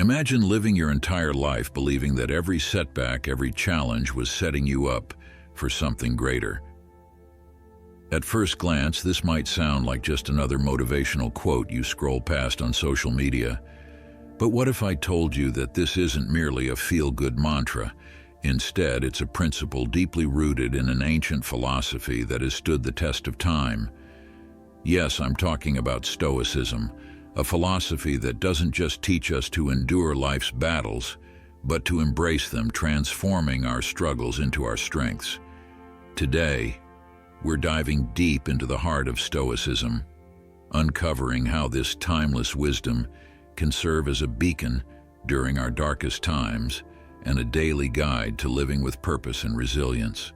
Imagine living your entire life believing that every setback, every challenge was setting you up for something greater. At first glance, this might sound like just another motivational quote you scroll past on social media. But what if I told you that this isn't merely a feel-good mantra? Instead, it's a principle deeply rooted in an ancient philosophy that has stood the test of time. Yes, I'm talking about Stoicism, a philosophy that doesn't just teach us to endure life's battles, but to embrace them, transforming our struggles into our strengths. Today, we're diving deep into the heart of Stoicism, uncovering how this timeless wisdom can serve as a beacon during our darkest times and a daily guide to living with purpose and resilience.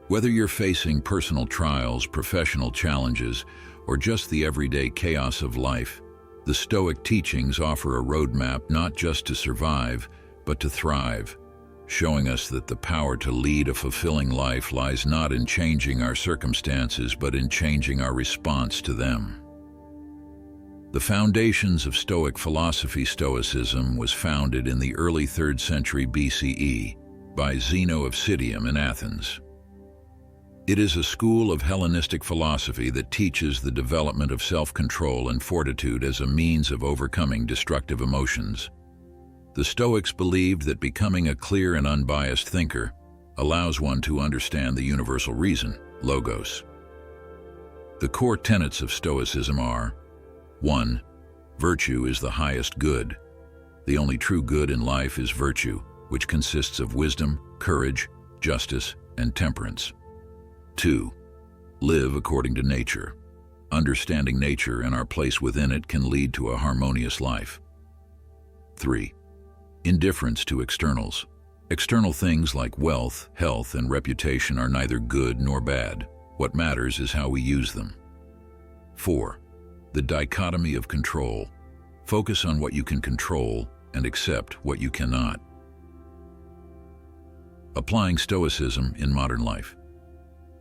Whether you're facing personal trials, professional challenges, or just the everyday chaos of life, the Stoic teachings offer a roadmap not just to survive, but to thrive, showing us that the power to lead a fulfilling life lies not in changing our circumstances, but in changing our response to them. The Foundations of Stoic Philosophy. Stoicism was founded in the early 3rd century BCE by Zeno of Citium in Athens. It is a school of Hellenistic philosophy that teaches the development of self-control and fortitude as a means of overcoming destructive emotions. The Stoics believed that becoming a clear and unbiased thinker allows one to understand the universal reason, logos. The core tenets of Stoicism are: 1. Virtue is the highest good. The only true good in life is virtue, which consists of wisdom, courage, justice, and temperance. 2. Live according to nature. Understanding nature and our place within it can lead to a harmonious life. 3. Indifference to externals. External things like wealth, health, and reputation are neither good nor bad. What matters is how we use them. 4. The dichotomy of control. Focus on what you can control and accept what you cannot. Applying Stoicism in modern life.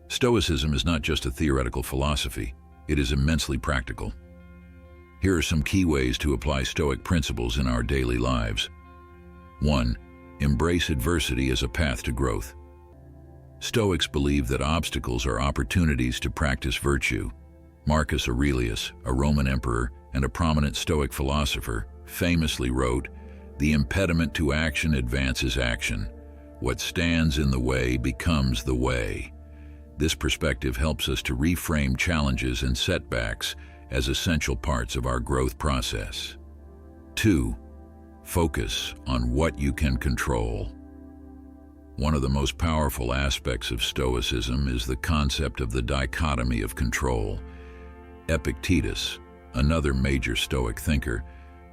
Stoicism is not just a theoretical philosophy, it is immensely practical. Here are some key ways to apply Stoic principles in our daily lives. 1. Embrace adversity as a path to growth. Stoics believe that obstacles are opportunities to practice virtue. Marcus Aurelius, a Roman emperor and a prominent Stoic philosopher, famously wrote, "The impediment to action advances action. What stands in the way becomes the way." This perspective helps us to reframe challenges and setbacks as essential parts of our growth process. 2. Focus on what you can control. One of the most powerful aspects of Stoicism is the concept of the dichotomy of control. Epictetus, another major Stoic thinker,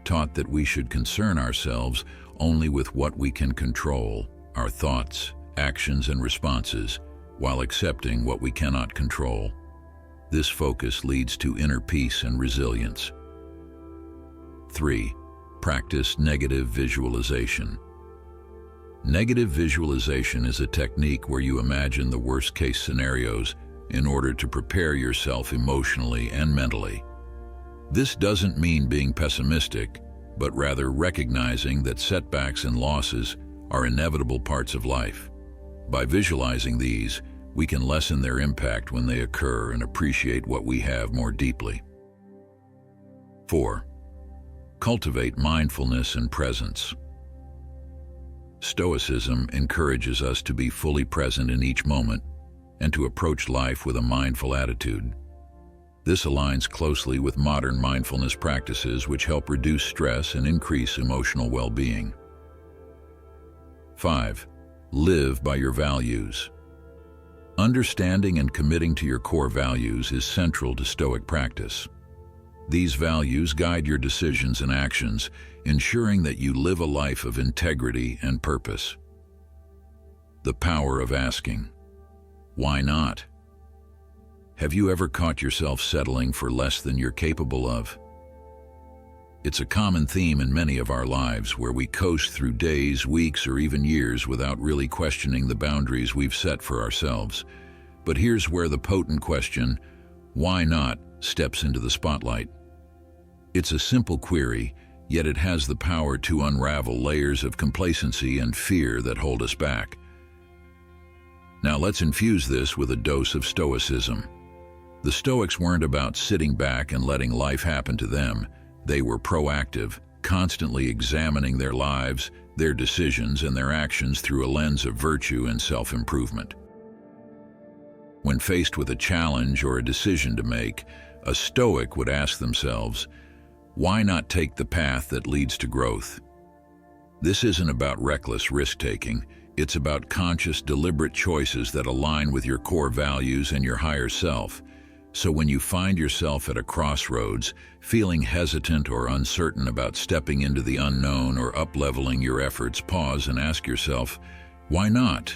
taught that we should concern ourselves only with what we can control, our thoughts, actions, and responses, while accepting what we cannot control. This focus leads to inner peace and resilience. 3. Practice negative visualization. Negative visualization is a technique where you imagine the worst-case scenarios in order to prepare yourself emotionally and mentally. This doesn't mean being pessimistic, but rather recognizing that setbacks and losses are inevitable parts of life. By visualizing these, we can lessen their impact when they occur and appreciate what we have more deeply. 4. Cultivate mindfulness and presence. Stoicism encourages us to be fully present in each moment and to approach life with a mindful attitude. This aligns closely with modern mindfulness practices which help reduce stress and increase emotional well-being. 5. Live by your values. Understanding and committing to your core values is central to Stoic practice. These values guide your decisions and actions, ensuring that you live a life of integrity and purpose. The power of asking, why not? Have you ever caught yourself settling for less than you're capable of? It's a common theme in many of our lives where we coast through days, weeks, or even years without really questioning the boundaries we've set for ourselves. But here's where the potent question, why not, steps into the spotlight. It's a simple query, yet it has the power to unravel layers of complacency and fear that hold us back. Now let's infuse this with a dose of Stoicism. The Stoics weren't about sitting back and letting life happen to them. They were proactive, constantly examining their lives, their decisions, and their actions through a lens of virtue and self-improvement. When faced with a challenge or a decision to make, a Stoic would ask themselves, why not take the path that leads to growth? This isn't about reckless risk-taking. It's about conscious, deliberate choices that align with your core values and your higher self. So when you find yourself at a crossroads, feeling hesitant or uncertain about stepping into the unknown or up-leveling your efforts, pause and ask yourself, why not?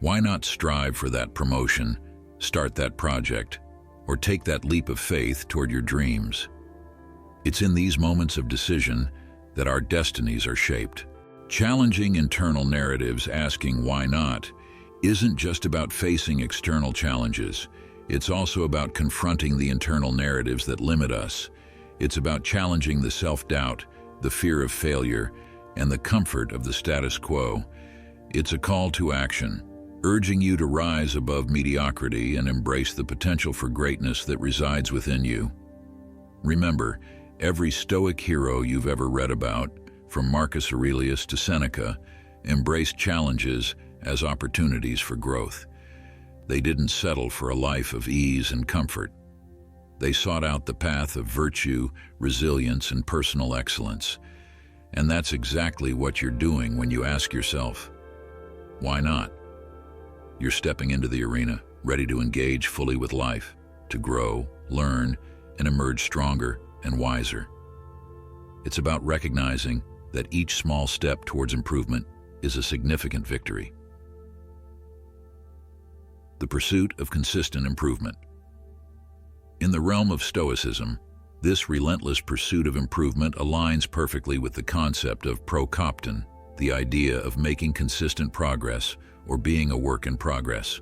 Why not strive for that promotion, start that project, or take that leap of faith toward your dreams? It's in these moments of decision that our destinies are shaped. Challenging internal narratives, asking why not, isn't just about facing external challenges. It's also about confronting the internal narratives that limit us. It's about challenging the self-doubt, the fear of failure, and the comfort of the status quo. It's a call to action, urging you to rise above mediocrity and embrace the potential for greatness that resides within you. Remember, every Stoic hero you've ever read about, from Marcus Aurelius to Seneca, embraced challenges as opportunities for growth. They didn't settle for a life of ease and comfort. They sought out the path of virtue, resilience, and personal excellence. And that's exactly what you're doing when you ask yourself, why not? You're stepping into the arena, ready to engage fully with life, to grow, learn, and emerge stronger and wiser. It's about recognizing that each small step towards improvement is a significant victory. The pursuit of consistent improvement. In the realm of Stoicism, this relentless pursuit of improvement aligns perfectly with the concept of prokopton, the idea of making consistent progress or being a work in progress.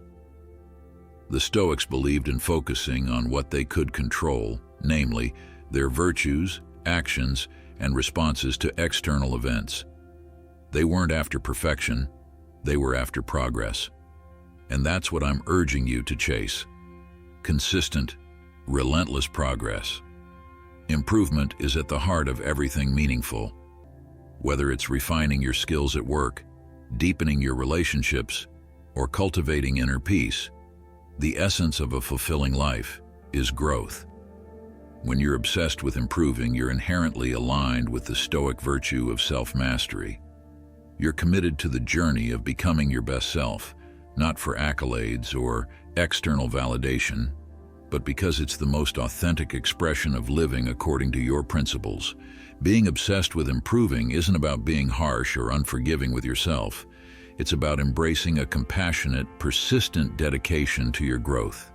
The Stoics believed in focusing on what they could control, namely, their virtues, actions, and responses to external events. They weren't after perfection, they were after progress. And that's what I'm urging you to chase. Consistent, relentless progress. Improvement is at the heart of everything meaningful. Whether it's refining your skills at work, deepening your relationships, or cultivating inner peace, the essence of a fulfilling life is growth. When you're obsessed with improving, you're inherently aligned with the Stoic virtue of self-mastery. You're committed to the journey of becoming your best self, not for accolades or external validation, but because it's the most authentic expression of living according to your principles. Being obsessed with improving isn't about being harsh or unforgiving with yourself. It's about embracing a compassionate, persistent dedication to your growth.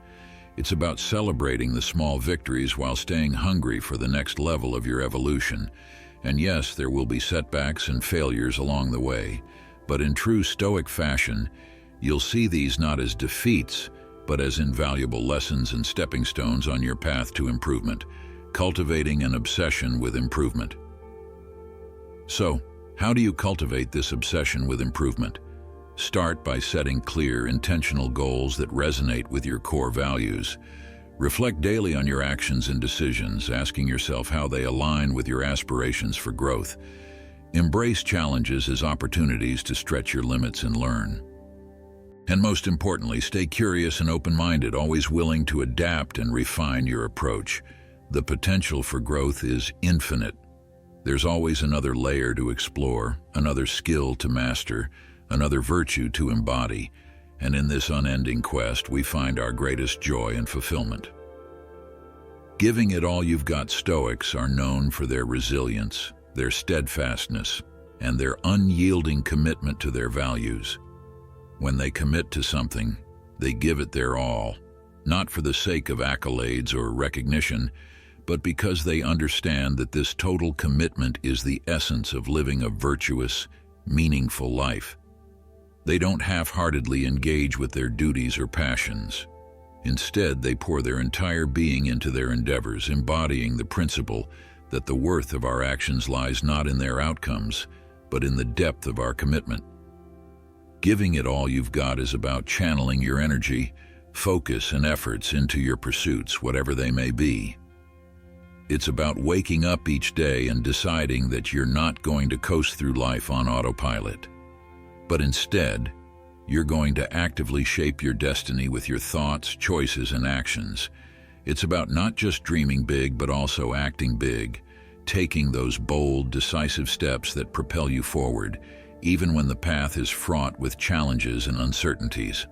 It's about celebrating the small victories while staying hungry for the next level of your evolution. And yes, there will be setbacks and failures along the way, but in true Stoic fashion, you'll see these not as defeats, but as invaluable lessons and stepping stones on your path to improvement, cultivating an obsession with improvement. So, how do you cultivate this obsession with improvement? Start by setting clear, intentional goals that resonate with your core values. Reflect daily on your actions and decisions, asking yourself how they align with your aspirations for growth. Embrace challenges as opportunities to stretch your limits and learn. And most importantly, stay curious and open-minded, always willing to adapt and refine your approach. The potential for growth is infinite. There's always another layer to explore, another skill to master, another virtue to embody, and in this unending quest, we find our greatest joy and fulfillment. Giving it all you've got, Stoics are known for their resilience, their steadfastness, and their unyielding commitment to their values. When they commit to something, they give it their all, not for the sake of accolades or recognition, but because they understand that this total commitment is the essence of living a virtuous, meaningful life. They don't half-heartedly engage with their duties or passions. Instead, they pour their entire being into their endeavors, embodying the principle that the worth of our actions lies not in their outcomes, but in the depth of our commitment. Giving it all you've got is about channeling your energy, focus, and efforts into your pursuits, whatever they may be. It's about waking up each day and deciding that you're not going to coast through life on autopilot, but instead, you're going to actively shape your destiny with your thoughts, choices, and actions. It's about not just dreaming big, but also acting big, taking those bold, decisive steps that propel you forward, even when the path is fraught with challenges and uncertainties.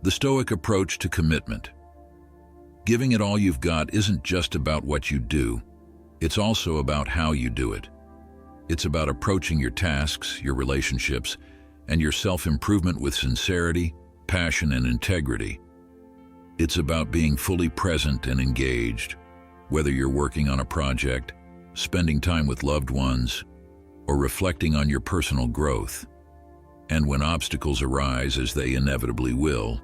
The Stoic approach to commitment. Giving it all you've got isn't just about what you do, it's also about how you do it. It's about approaching your tasks, your relationships, and your self-improvement with sincerity, passion, and integrity. It's about being fully present and engaged, whether you're working on a project, spending time with loved ones, or reflecting on your personal growth. And when obstacles arise, as they inevitably will,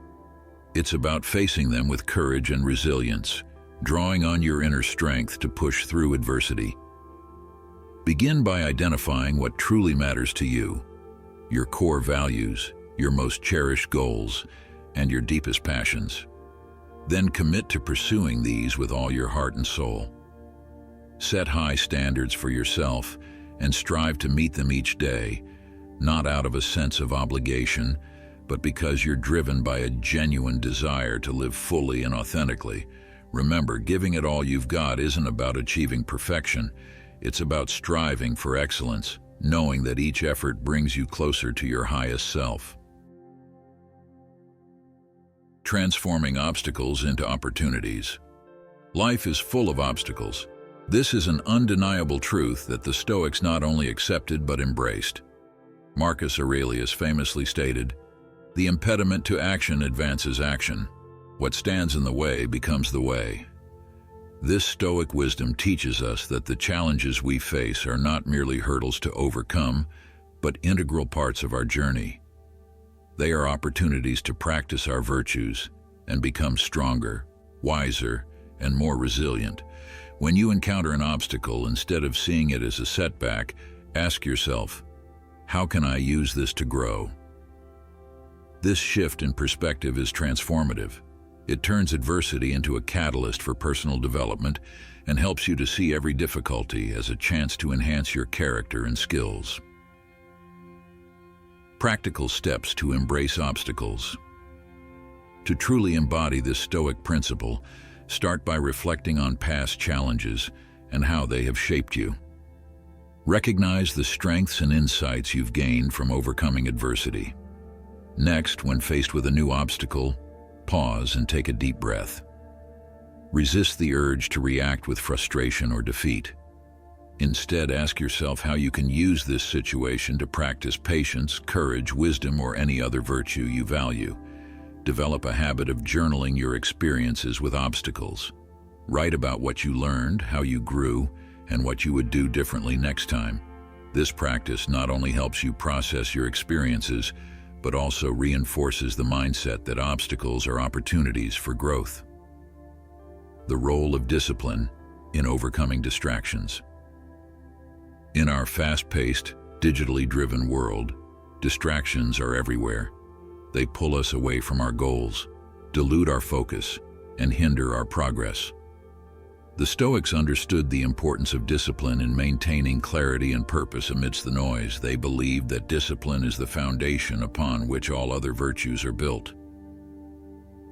it's about facing them with courage and resilience, drawing on your inner strength to push through adversity. Begin by identifying what truly matters to you, your core values, your most cherished goals, and your deepest passions. Then commit to pursuing these with all your heart and soul. Set high standards for yourself and strive to meet them each day, not out of a sense of obligation, but because you're driven by a genuine desire to live fully and authentically. Remember, giving it all you've got isn't about achieving perfection. It's about striving for excellence, knowing that each effort brings you closer to your highest self. Transforming obstacles into opportunities. Life is full of obstacles. This is an undeniable truth that the Stoics not only accepted but embraced. Marcus Aurelius famously stated, "The impediment to action advances action. What stands in the way becomes the way." This Stoic wisdom teaches us that the challenges we face are not merely hurdles to overcome, but integral parts of our journey. They are opportunities to practice our virtues and become stronger, wiser, and more resilient. When you encounter an obstacle, instead of seeing it as a setback, ask yourself, how can I use this to grow? This shift in perspective is transformative. It turns adversity into a catalyst for personal development and helps you to see every difficulty as a chance to enhance your character and skills. Practical steps to embrace obstacles. To truly embody this Stoic principle, start by reflecting on past challenges and how they have shaped you. Recognize the strengths and insights you've gained from overcoming adversity. Next, when faced with a new obstacle, pause and take a deep breath. Resist the urge to react with frustration or defeat. Instead, ask yourself how you can use this situation to practice patience, courage, wisdom, or any other virtue you value. Develop a habit of journaling your experiences with obstacles. Write about what you learned, how you grew, and what you would do differently next time. This practice not only helps you process your experiences, but also reinforces the mindset that obstacles are opportunities for growth. The role of discipline in overcoming distractions. In our fast-paced, digitally driven world, distractions are everywhere. They pull us away from our goals, dilute our focus, and hinder our progress. The Stoics understood the importance of discipline in maintaining clarity and purpose amidst the noise. They believed that discipline is the foundation upon which all other virtues are built.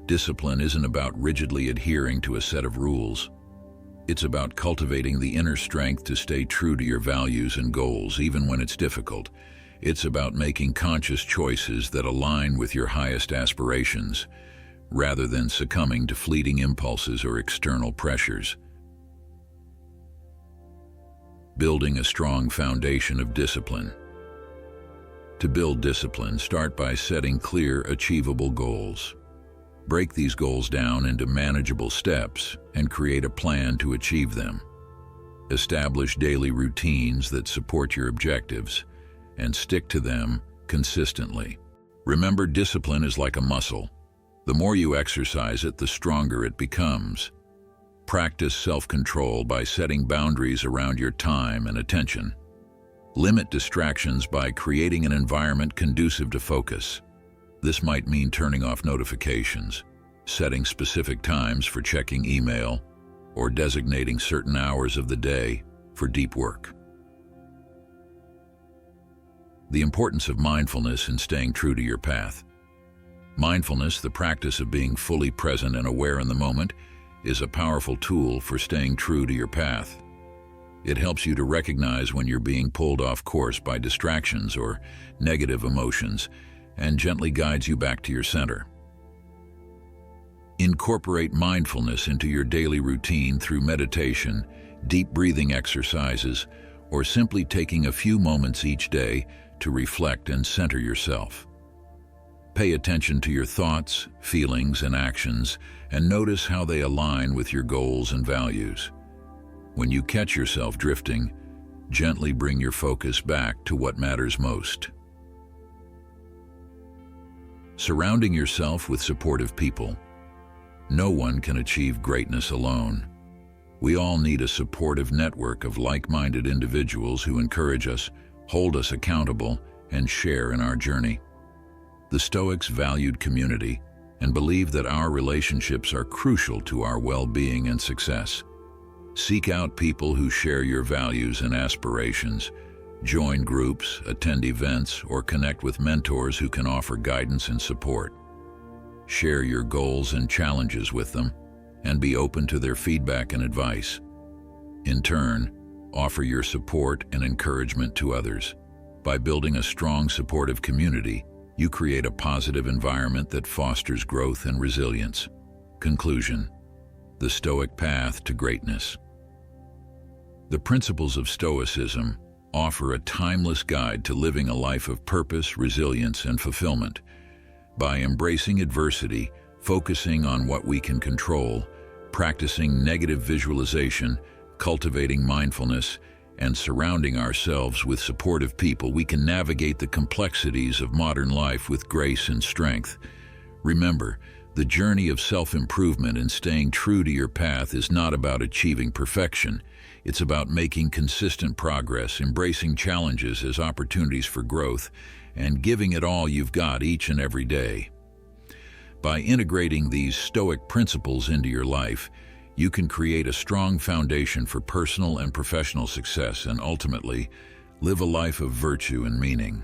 Discipline isn't about rigidly adhering to a set of rules. It's about cultivating the inner strength to stay true to your values and goals, even when it's difficult. It's about making conscious choices that align with your highest aspirations, rather than succumbing to fleeting impulses or external pressures. Building a strong foundation of discipline. To build discipline, start by setting clear, achievable goals. Break these goals down into manageable steps and create a plan to achieve them. Establish daily routines that support your objectives and stick to them consistently. Remember, discipline is like a muscle. The more you exercise it, the stronger it becomes. Practice self-control by setting boundaries around your time and attention. Limit distractions by creating an environment conducive to focus. This might mean turning off notifications, setting specific times for checking email, or designating certain hours of the day for deep work. The importance of mindfulness in staying true to your path. Mindfulness, the practice of being fully present and aware in the moment, is a powerful tool for staying true to your path. It helps you to recognize when you're being pulled off course by distractions or negative emotions and gently guides you back to your center. Incorporate mindfulness into your daily routine through meditation, deep breathing exercises, or simply taking a few moments each day to reflect and center yourself. Pay attention to your thoughts, feelings, and actions, and notice how they align with your goals and values. When you catch yourself drifting, gently bring your focus back to what matters most. Surrounding yourself with supportive people. No one can achieve greatness alone. We all need a supportive network of like-minded individuals who encourage us, hold us accountable, and share in our journey. The Stoics valued community and believed that our relationships are crucial to our well-being and success. Seek out people who share your values and aspirations. Join groups, attend events, or connect with mentors who can offer guidance and support. Share your goals and challenges with them, and be open to their feedback and advice. In turn, offer your support and encouragement to others. By building a strong, supportive community, you create a positive environment that fosters growth and resilience. Conclusion: the Stoic Path to Greatness. The principles of Stoicism offer a timeless guide to living a life of purpose, resilience, and fulfillment. By embracing adversity, focusing on what we can control, practicing negative visualization, cultivating mindfulness, and surrounding ourselves with supportive people, we can navigate the complexities of modern life with grace and strength. Remember, the journey of self-improvement and staying true to your path is not about achieving perfection. It's about making consistent progress, embracing challenges as opportunities for growth, and giving it all you've got each and every day. By integrating these Stoic principles into your life, you can create a strong foundation for personal and professional success and ultimately live a life of virtue and meaning.